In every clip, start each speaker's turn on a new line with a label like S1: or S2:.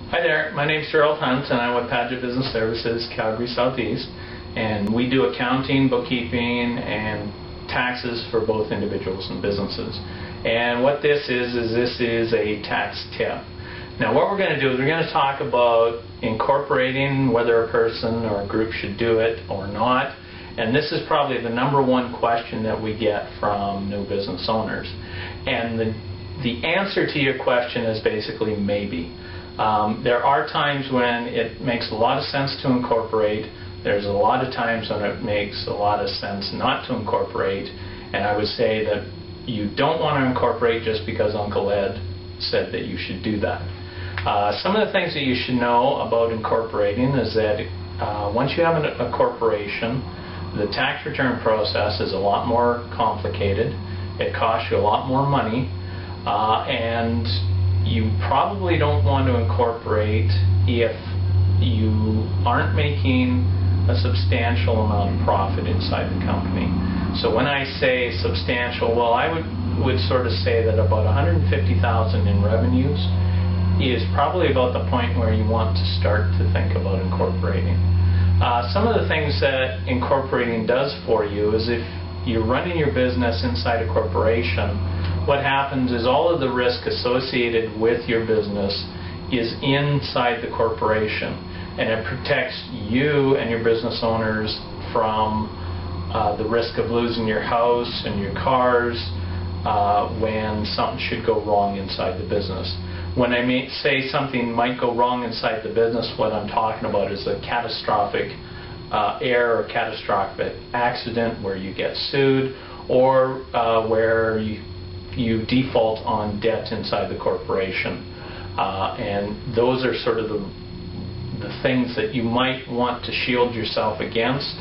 S1: Hi there, my name is Gerald Hunt and I'm with Padgett Business Services, Calgary Southeast, and we do accounting, bookkeeping, and taxes for both individuals and businesses. And what this is a tax tip. Now what we're going to do is we're going to talk about incorporating, whether a person or a group should do it or not. And this is probably the number one question that we get from new business owners. And the answer to your question is basically maybe. There are times when it makes a lot of sense to incorporate. There's a lot of times when it makes a lot of sense not to incorporate. And I would say that you don't want to incorporate just because Uncle Ed said that you should do that. Some of the things that you should know about incorporating is that once you have a corporation, the tax return process is a lot more complicated. It costs you a lot more money, and you probably don't want to incorporate if you aren't making a substantial amount of profit inside the company. So when I say substantial, well, I would sort of say that about $150,000 in revenues is probably about the point where you want to start to think about incorporating. Some of the things that incorporating does for you is if you're running your business inside a corporation, what happens is all of the risk associated with your business is inside the corporation, and it protects you and your business owners from the risk of losing your house and your cars when something should go wrong inside the business. When I say something might go wrong inside the business, what I'm talking about is a catastrophic error or catastrophic accident where you get sued, or where you default on debt inside the corporation. And those are sort of the things that you might want to shield yourself against.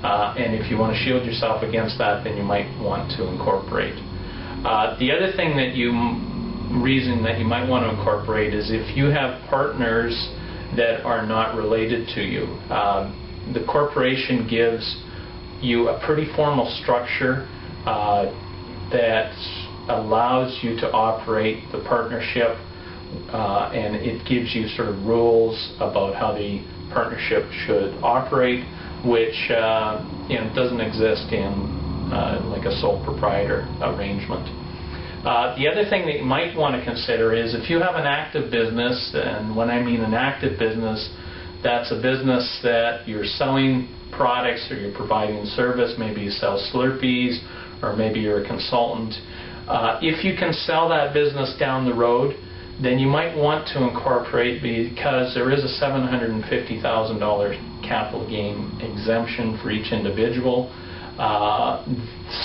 S1: And if you want to shield yourself against that, then you might want to incorporate. The other thing reason that you might want to incorporate is if you have partners that are not related to you. The corporation gives you a pretty formal structure that allows you to operate the partnership, and it gives you sort of rules about how the partnership should operate, which doesn't exist in like a sole proprietor arrangement. The other thing that you might want to consider is if you have an active business, and when I mean an active business, that's a business that you're selling products or you're providing service. Maybe you sell Slurpees, or maybe you're a consultant. If you can sell that business down the road, then you might want to incorporate, because there is a $750,000 capital gain exemption for each individual.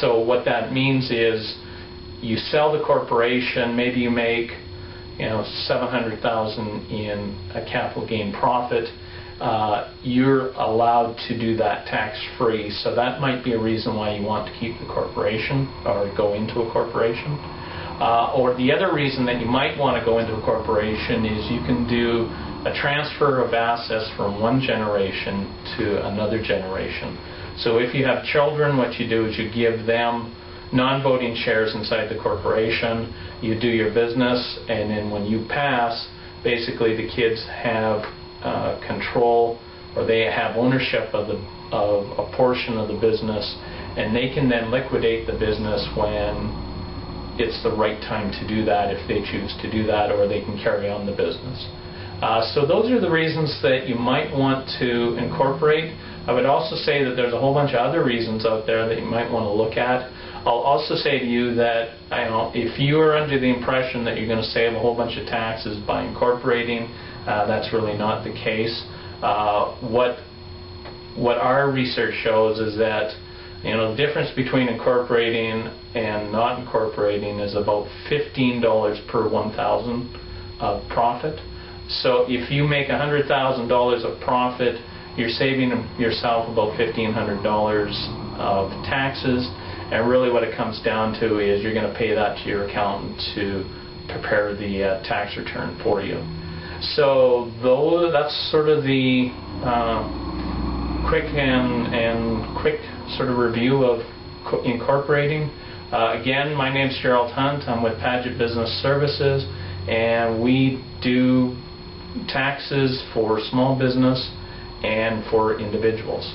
S1: So what that means is you sell the corporation, maybe you make $700,000 in a capital gain profit. You're allowed to do that tax-free, so that might be a reason why you want to keep the corporation or go into a corporation. Or the other reason that you might want to go into a corporation is you can do a transfer of assets from one generation to another generation. So if you have children, what you do is you give them non-voting shares inside the corporation, you do your business, and then when you pass, basically the kids have control, or they have ownership of a portion of the business, and they can then liquidate the business when it's the right time to do that, if they choose to do that, or they can carry on the business. So those are the reasons that you might want to incorporate. I would also say that there's a whole bunch of other reasons out there that you might want to look at. I'll also say to you that if you are under the impression that you're going to save a whole bunch of taxes by incorporating, that's really not the case. What our research shows is that the difference between incorporating and not incorporating is about $15 per 1,000 of profit. So if you make $100,000 of profit, you're saving yourself about $1,500 of taxes, and really what it comes down to is you're going to pay that to your accountant to prepare the tax return for you. So that's sort of the quick sort of review of incorporating. Again, my name's Gerald Hunt. I'm with Padgett Business Services, and we do taxes for small business and for individuals.